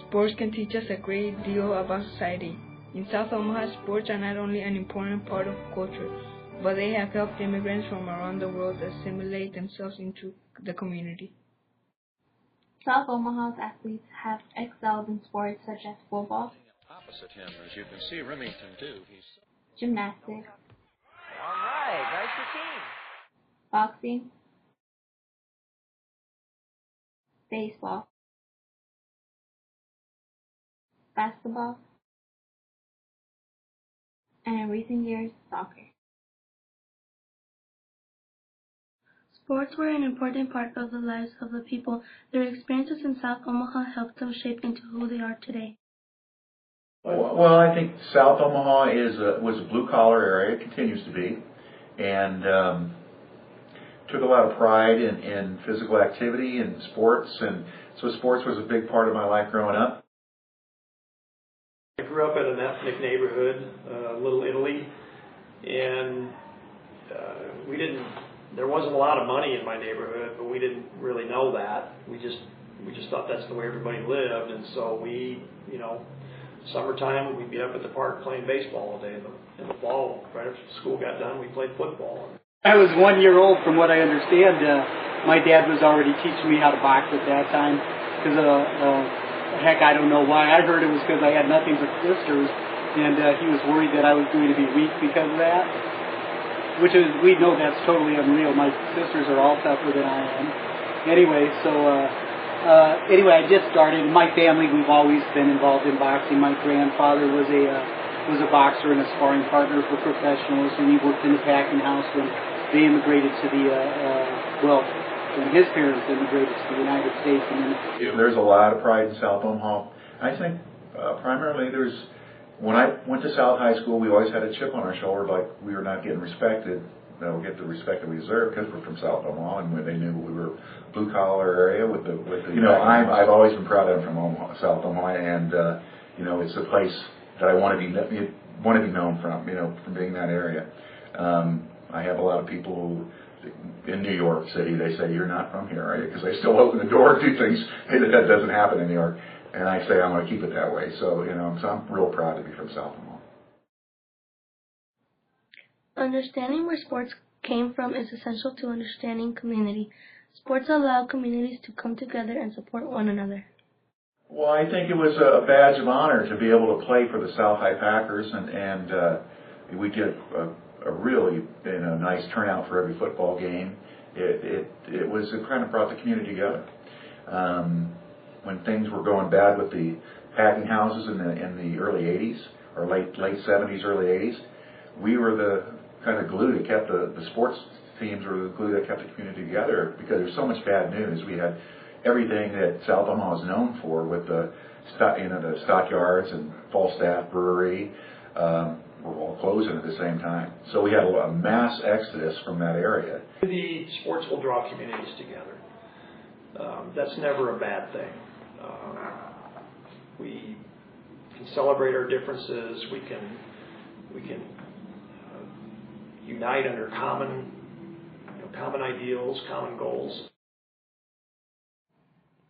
Sports can teach us a great deal about society. In South Omaha, sports are not only an important part of culture, but they have helped immigrants from around the world assimilate themselves into the community. South Omaha's athletes have excelled in sports such as football, opposite him, as you can see, Remington too. gymnastics, All right, nice team. boxing, baseball, basketball, and in recent years, soccer. Sports were an important part of the lives of the people. Their experiences in South Omaha helped them shape into who they are today. Well, I think South Omaha was a blue-collar area, it continues to be, and took a lot of pride in physical activity and sports, and so sports was a big part of my life growing up. I grew up in an ethnic neighborhood, Little Italy, and there wasn't a lot of money in my neighborhood, but we didn't really know that. We just thought that's the way everybody lived, and so we, summertime we'd be up at the park playing baseball all day. In the fall, right after school got done, we played football. I was 1 year old, from what I understand. My dad was already teaching me how to box at that time, because heck, I don't know why. I heard it was because I had nothing but sisters, and he was worried that I was going to be weak because of that. Which is, we know that's totally unreal. My sisters are all tougher than I am. Anyway, I just started. In my family, we've always been involved in boxing. My grandfather was a boxer and a sparring partner for professionals, and he worked in the packing house when they immigrated to when his parents immigrated to the United States. There's a lot of pride in South Omaha. I think primarily when I went to South High School, we always had a chip on our shoulder, like we were not getting respected. We get the respect that we deserve because we're from South Omaha, and when they knew we were blue collar area with the. I've always been proud that I'm from Omaha, South Omaha, and it's a place that I want to be known from. From being that area. I have a lot of people who in New York City, they say, "You're not from here, are you?" Because they still open the door and do things that doesn't happen in New York. And I say I want to keep it that way. So, so I'm real proud to be from South Omaha. Understanding where sports came from is essential to understanding community. Sports allow communities to come together and support one another. Well, I think it was a badge of honor to be able to play for the South High Packers, and we get a really nice turnout for every football game. It kind of brought the community together. When things were going bad with the packing houses in the early 80s, or late 70s, early 80s, we were the kind of glue that kept the sports teams were the glue that kept the community together, because there's so much bad news. We had everything that South Omaha is known for with the stockyards and Falstaff Brewery were all closing at the same time. So we had a mass exodus from that area. The sports will draw communities together. That's never a bad thing. We can celebrate our differences. We can unite under common ideals, common goals.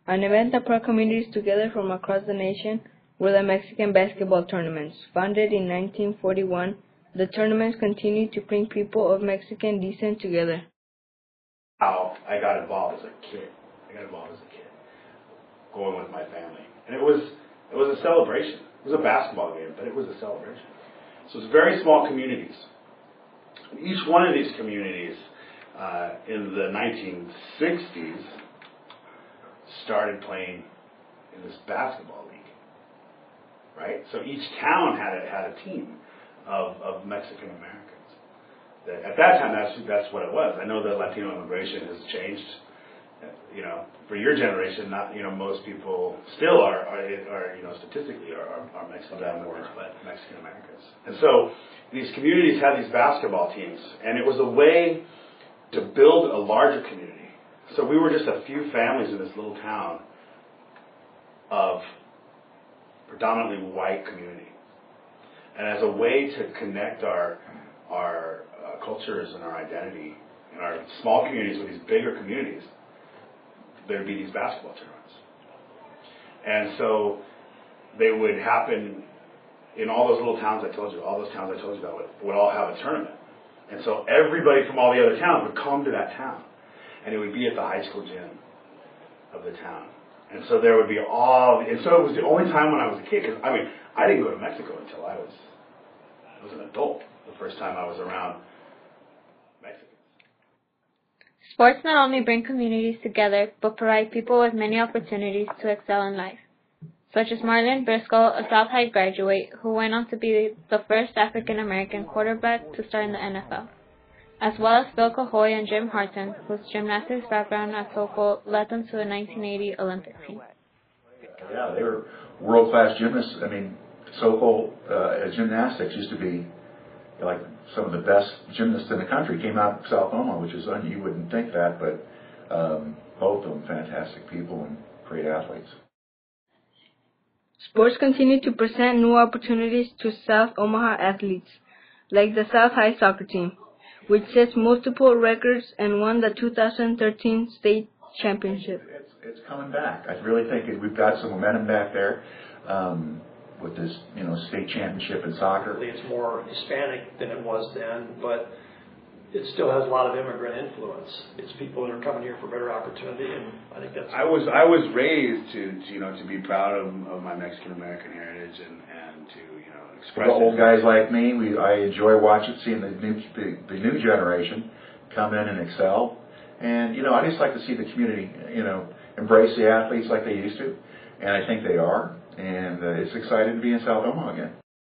An event that brought communities together from across the nation were the Mexican basketball tournaments. Founded in 1941, the tournaments continued to bring people of Mexican descent together. How I got involved as a kid. Going with my family. And it was a celebration. It was a basketball game, but it was a celebration. So it's very small communities. Each one of these communities in the 1960s started playing in this basketball league, right? So each town had a team of Mexican Americans. At that time, that's what it was. I know that Latino immigration has changed. For your generation, not most people still are statistically are Mexican immigrants, but Mexican Americans. And so these communities had these basketball teams, and it was a way to build a larger community. So we were just a few families in this little town of predominantly white community, and as a way to connect our cultures and our identity in our small communities with these bigger communities, there'd be these basketball tournaments. And so they would happen in all those little towns I told you, all those towns I told you about would all have a tournament. And so everybody from all the other towns would come to that town. And it would be at the high school gym of the town. And so there would be and so it was the only time when I was a kid, because, I mean, I didn't go to Mexico until I was an adult, the first time I was around Mexicans. Sports not only bring communities together, but provide people with many opportunities to excel in life, such as Marlon Briscoe, a South High graduate who went on to be the first African-American quarterback to start in the NFL, as well as Phil Cahoy and Jim Harton, whose gymnastics background at Sokol led them to the 1980 Olympic team. Yeah, they were world-class gymnasts. I mean, Sokol gymnastics used to be like some of the best gymnasts in the country. Came out of South Omaha, which is you wouldn't think that, but both of them fantastic people and great athletes. Sports continue to present new opportunities to South Omaha athletes, like the South High soccer team, which sets multiple records and won the 2013 state championship. It's coming back. I really think we've got some momentum back there with this, state championship in soccer. It's more Hispanic than it was then, but it still has a lot of immigrant influence. It's people that are coming here for better opportunity, and I think that's. I was raised to be proud of my Mexican American heritage and to express. For the old guys like me, I enjoy seeing the new generation come in and excel, and I just like to see the community embrace the athletes like they used to, and I think they are, and it's exciting to be in South Omaha again.